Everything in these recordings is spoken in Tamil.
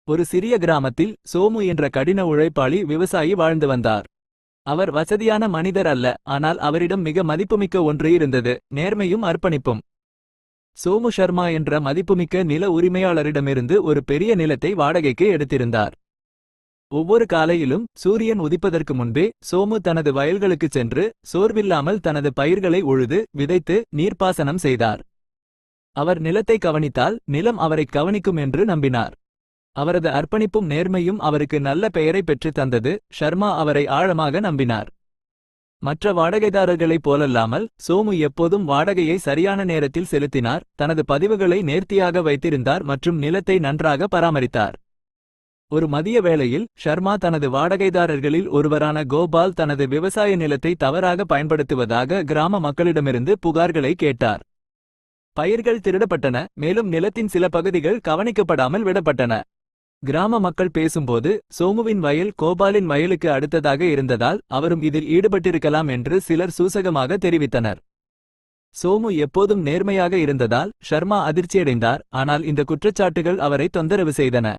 ஒரு சிறிய கிராமத்தில் சோமு என்ற கடின உழைப்பாளி விவசாயி வாழ்ந்து வந்தார். அவர் வசதியான மனிதர் அல்ல, ஆனால் அவரிடம் மிக மதிப்புமிக்க ஒன்று இருந்தது: நேர்மையும் அர்ப்பணிப்பும். சோமு சர்மா என்ற மதிப்புமிக்க நில உரிமையாளரிடமிருந்து ஒரு பெரிய நிலத்தை வாடகைக்கு எடுத்திருந்தார். ஒவ்வொரு காலையிலும் சூரியன் உதிப்பதற்கு முன்பே சோமு தனது வயல்களுக்குச் சென்று சோர்வில்லாமல் தனது பயிர்களை உழுது விதைத்து நீர்ப்பாசனம் செய்தார். அவர் நிலத்தை கவனித்தால் நிலம் அவரைக் கவனிக்கும் என்று நம்பினார். அவரது அர்ப்பணிப்பும் நேர்மையும் அவருக்கு நல்ல பெயரை பெற்றுத் தந்தது. ஷர்மா அவரை ஆழமாக நம்பினார். மற்ற வாடகைதாரர்களைப் போலல்லாமல் சோமு எப்போதும் வாடகையை சரியான நேரத்தில் செலுத்தினார், தனது பதிவுகளை நேர்த்தியாக வைத்திருந்தார் மற்றும் நிலத்தை நன்றாக பராமரித்தார். ஒரு மதிய வேளையில் ஷர்மா தனது வாடகைதாரர்களில் ஒருவரான கோபால் தனது விவசாய நிலத்தை தவறாக பயன்படுத்துவதாக கிராம மக்களிடமிருந்து புகார்களை கேட்டார். பயிர்கள் திருடப்பட்டன, மேலும் நிலத்தின் சில பகுதிகள் கவனிக்கப்படாமல் விடப்பட்டன. கிராம மக்கள் பேசும்போது சோமுவின் வயல் கோபாலின் வயலுக்கு அடுத்ததாக இருந்ததால் அவரும் இதில் ஈடுபட்டிருக்கலாம் என்று சிலர் சூசகமாக தெரிவித்தனர். சோமு எப்போதும் நேர்மையாக இருந்ததால் ஷர்மா அதிர்ச்சியடைந்தார், ஆனால் இந்த குற்றச்சாட்டுகள் அவரை தொந்தரவு செய்தன.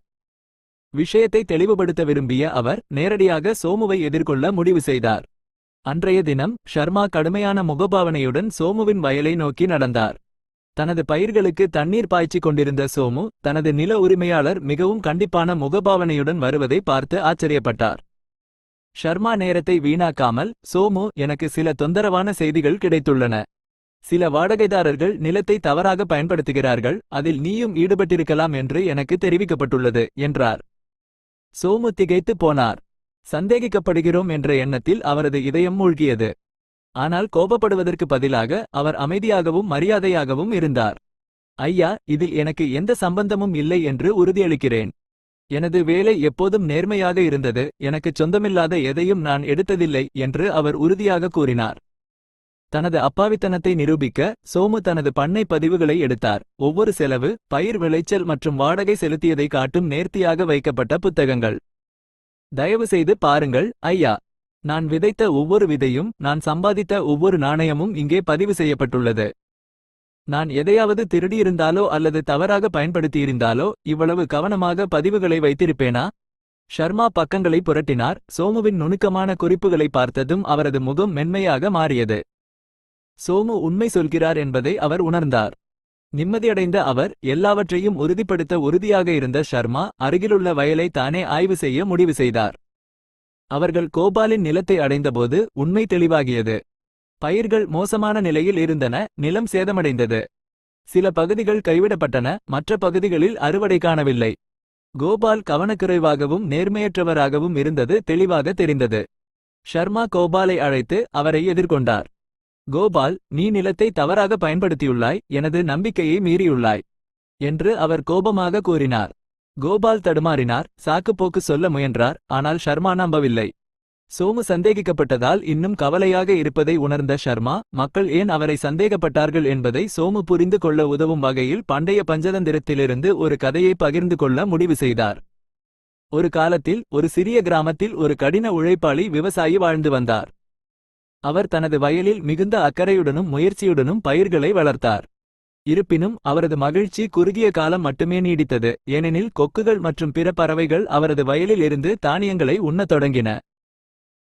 விஷயத்தை தெளிவுபடுத்த விரும்பிய அவர் நேரடியாக சோமுவை எதிர்கொள்ள முடிவு செய்தார். அன்றைய தினம் ஷர்மா கடுமையான முகபாவனையுடன் சோமுவின் வயலை நோக்கி நடந்தார். தனது பயிர்களுக்கு தண்ணீர் பாய்ச்சிக் கொண்டிருந்த சோமு தனது நில உரிமையாளர் மிகவும் கண்டிப்பான முகபாவனையுடன் வருவதை பார்த்து ஆச்சரியப்பட்டார். ஷர்மா நேரத்தை வீணாக்காமல், சோமு, எனக்கு சில தொந்தரவான செய்திகள் கிடைத்துள்ளன. சில வாடகைதாரர்கள் நிலத்தை தவறாக பயன்படுத்துகிறார்கள், அதில் நீயும் ஈடுபட்டிருக்கலாம் என்று எனக்கு தெரிவிக்கப்பட்டுள்ளது என்றார். சோமு திகைத்து போனார். சந்தேகிக்கப்படுகிறோம் என்ற எண்ணத்தில் அவரது இதயம் மூழ்கியது. ஆனால் கோபப்படுவதற்கு பதிலாக அவர் அமைதியாகவும் மரியாதையாகவும் இருந்தார். ஐயா, இதில் எனக்கு எந்த சம்பந்தமும் இல்லை என்று உறுதியளிக்கிறேன். எனது வேலை எப்போதும் நேர்மையாக இருந்தது, எனக்குச் சொந்தமில்லாத எதையும் நான் எடுத்ததில்லை என்று அவர் உறுதியாக கூறினார். தனது அப்பாவித்தனத்தை நிரூபிக்க சோமு தனது பண்ணை பதிவுகளை எடுத்தார். ஒவ்வொரு செலவு, பயிர் விளைச்சல் மற்றும் வாடகை செலுத்தியதை காட்டும் நேர்த்தியாக வைக்கப்பட்ட புத்தகங்கள். தயவு செய்து பாருங்கள் ஐயா, நான் விதைத்த ஒவ்வொரு விதையும், நான் சம்பாதித்த ஒவ்வொரு நாணயமும் இங்கே பதிவு செய்யப்பட்டுள்ளது. நான் எதையாவது திருடியிருந்தாலோ அல்லது தவறாக பயன்படுத்தியிருந்தாலோ இவ்வளவு கவனமாக பதிவுகளை வைத்திருப்பேனா? ஷர்மா பக்கங்களை புரட்டினார். சோமுவின் நுணுக்கமான குறிப்புகளை பார்த்ததும் அவரது முகம் மென்மையாக மாறியது. சோமு உண்மை சொல்கிறார் என்பதை அவர் உணர்ந்தார். நிம்மதியடைந்த அவர் எல்லாவற்றையும் உறுதிப்படுத்த உறுதியாக இருந்த ஷர்மா அருகிலுள்ள வயலை தானே ஆய்வு செய்ய முடிவு செய்தார். அவர்கள் கோபாலின் நிலத்தை அடைந்தபோது உண்மை தெளிவாகியது. பயிர்கள் மோசமான நிலையில் இருந்தன, நிலம் சேதமடைந்தது. சில பகுதிகள் கைவிடப்பட்டன, மற்ற பகுதிகளில் அறுவடை காணவில்லை. கோபால் கவனக்குறைவாகவும் நேர்மையற்றவராகவும் இருந்தது தெளிவாக தெரிந்தது. ஷர்மா கோபாலை அழைத்து அவரை எதிர்கொண்டார். கோபால், நீ நிலத்தை தவறாக பயன்படுத்தியுள்ளாய், எனது நம்பிக்கையை மீறியுள்ளாய் என்று அவர் கோபமாக கூறினார். கோபால் தடுமாறினார், சாக்குப்போக்கு சொல்ல முயன்றார், ஆனால் ஷர்மா நம்பவில்லை. சோமு சந்தேகிக்கப்பட்டதால் இன்னும் கவலையாக இருப்பதை உணர்ந்த ஷர்மா, மக்கள் ஏன் அவரை சந்தேகப்பட்டார்கள் என்பதை சோமு புரிந்து கொள்ள உதவும் வகையில் பண்டைய பஞ்சதந்திரத்திலிருந்து ஒரு கதையை பகிர்ந்து கொள்ள முடிவு செய்தார். ஒரு காலத்தில் ஒரு சிறிய கிராமத்தில் ஒரு கடின உழைப்பாளி விவசாயி வாழ்ந்து வந்தார். அவர் தனது வயலில் மிகுந்த அக்கறையுடனும் முயற்சியுடனும் பயிர்களை வளர்த்தார். இருப்பினும் அவரது மகிழ்ச்சி குறுகிய காலம் மட்டுமே நீடித்தது, ஏனெனில் கொக்குகள் மற்றும் பிற பறவைகள் அவரது வயலில் இருந்து தானியங்களை உண்ணத் தொடங்கின.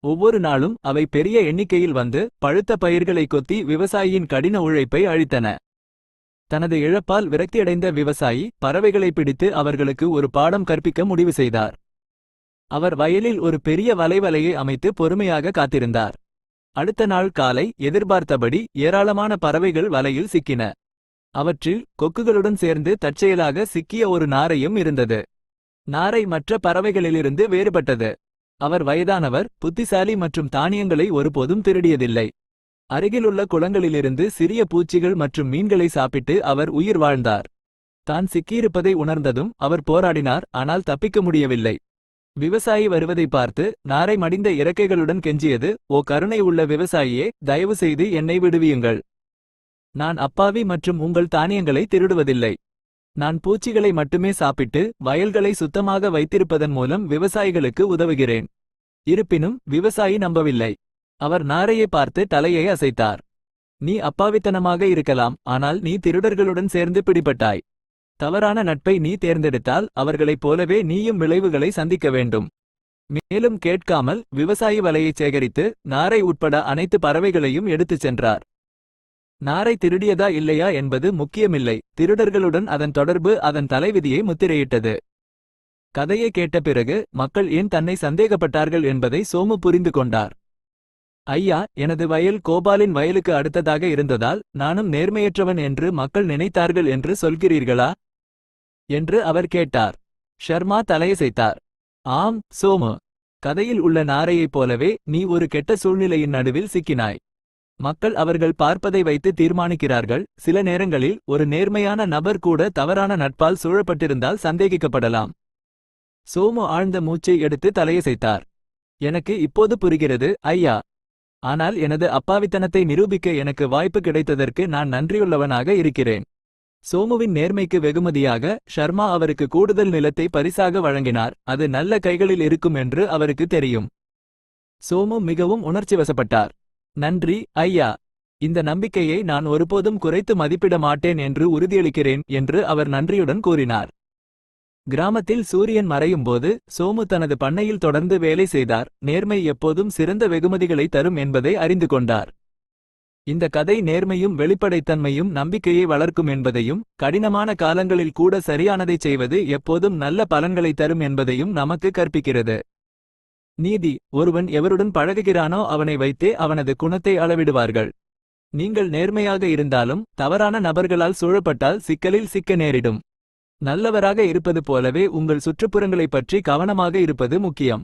ஒவ்வொரு நாளும் அவை பெரிய எண்ணிக்கையில் வந்து பழுத்த பயிர்களை கொத்தி விவசாயியின் கடின உழைப்பை அழித்தன. தனது இழப்பால் விரக்தியடைந்த விவசாயி பறவைகளை பிடித்து அவர்களுக்கு ஒரு பாடம் கற்பிக்க முடிவு செய்தார். அவர் வயலில் ஒரு பெரிய வலைவலையை அமைத்து பொறுமையாக காத்திருந்தார். அடுத்த நாள் காலை எதிர்பார்த்தபடி ஏராளமான பறவைகள் வலையில் சிக்கின. அவற்றில் கொக்குகளுடன் சேர்ந்து தற்செயலாக சிக்கிய ஒரு நாரையும் இருந்தது. நாரை மற்ற பறவைகளிலிருந்து வேறுபட்டது. அவர் வயதானவர், புத்திசாலி மற்றும் தானியங்களை ஒருபோதும் திருடியதில்லை. அருகிலுள்ள குளங்களிலிருந்து சிறிய பூச்சிகள் மற்றும் மீன்களை சாப்பிட்டு அவர் உயிர் வாழ்ந்தார். தான் சிக்கியிருப்பதை உணர்ந்ததும் அவர் போராடினார், ஆனால் தப்பிக்க முடியவில்லை. விவசாயி வருவதை பார்த்து நாரை மடிந்த இறக்கைகளுடன் கெஞ்சியது, ஓ கருணை உள்ள விவசாயியே, தயவு செய்து என்னை விடுவியுங்கள். நான் அப்பாவி மற்றும் உங்கள் தானியங்களை திருடுவதில்லை. நான் பூச்சிகளை மட்டுமே சாப்பிட்டு வயல்களை சுத்தமாக வைத்திருப்பதன் மூலம் விவசாயிகளுக்கு உதவுகிறேன். இருப்பினும் விவசாயி நம்பவில்லை. அவர் நாரையை பார்த்து தலையை அசைத்தார். நீ அப்பாவித்தனமாக இருக்கலாம், ஆனால் நீ திருடர்களுடன் சேர்ந்து பிடிபட்டாய். தவறான நட்பை நீ தேர்ந்தெடுத்தால் அவர்களைப் போலவே நீயும் விளைவுகளை சந்திக்க வேண்டும். மேலும் கேட்காமல் விவசாயி வலையை சேகரித்து நாரை உட்பட அனைத்து பறவைகளையும் எடுத்துச் சென்றார். நாரை திருடியதா இல்லையா என்பது முக்கியமில்லை, திருடர்களுடன் அதன் தொடர்பு அதன் தலைவிதியை முத்திரையிட்டது. கதையை கேட்ட பிறகு மக்கள் ஏன் தன்னை சந்தேகப்பட்டார்கள் என்பதை சோமு புரிந்து கொண்டார். ஐயா, எனது வயல் கோபாலின் வயலுக்கு அடுத்ததாக இருந்ததால் நானும் நேர்மையற்றவன் என்று மக்கள் நினைத்தார்கள் என்று சொல்கிறீர்களா என்று அவர் கேட்டார். ஷர்மா தலையசைத்தார். ஆம் சோமு, கதையில் உள்ள நாரையைப் போலவே நீ ஒரு கெட்ட சூழ்நிலையின் நடுவில் சிக்கினாய். மக்கள் அவர்கள் பார்ப்பதை வைத்து தீர்மானிக்கிறார்கள். சில நேரங்களில் ஒரு நேர்மையான நபர் கூட தவறான நட்பால் சூழப்பட்டிருந்தால் சந்தேகிக்கப்படலாம். சோமு ஆழ்ந்த மூச்சை எடுத்து தலையசைத்தார். எனக்கு இப்போது புரிகிறது ஐயா. ஆனால் எனது அப்பாவித்தனத்தை நிரூபிக்க எனக்கு வாய்ப்பு கிடைத்ததற்கு நான் நன்றியுள்ளவனாக இருக்கிறேன். சோமுவின் நேர்மைக்கு வெகுமதியாக ஷர்மா அவருக்கு கூடுதல் நிலத்தை பரிசாக வழங்கினார். அது நல்ல கைகளில் இருக்கும் என்று அவருக்கு தெரியும். சோமு மிகவும் உணர்ச்சிவசப்பட்டார். நன்றி ஐயா, இந்த நம்பிக்கையை நான் ஒருபோதும் குறைத்து மதிப்பிட மாட்டேன் என்று உறுதியளிக்கிறேன் என்று அவர் நன்றியுடன் கூறினார். கிராமத்தில் சூரியன் மறையும்போது சோமு தனது பண்ணையில் தொடர்ந்து வேலை செய்தார். நேர்மை எப்போதும் சிறந்த வெகுமதிகளை தரும் என்பதை அறிந்து கொண்டார். இந்த கதை நேர்மையும் வெளிப்படைத்தன்மையும் நம்பிக்கையை வளர்க்கும் என்பதையும், கடினமான காலங்களில் கூட சரியானதைச் செய்வது எப்போதும் நல்ல பலன்களை தரும் என்பதையும் நமக்கு கற்பிக்கிறது. நீதி: ஒருவன் எவருடன் பழகுகிறானோ அவனை வைத்தே அவனது குணத்தை அளவிடுவார்கள். நீங்கள் நேர்மையாக இருந்தாலும் தவறான நபர்களால் சூழப்பட்டால் சிக்கலில் சிக்க நேரிடும். நல்லவராக இருப்பது போலவே உங்கள் சுற்றுப்புறங்களைப் பற்றி கவனமாக இருப்பது முக்கியம்.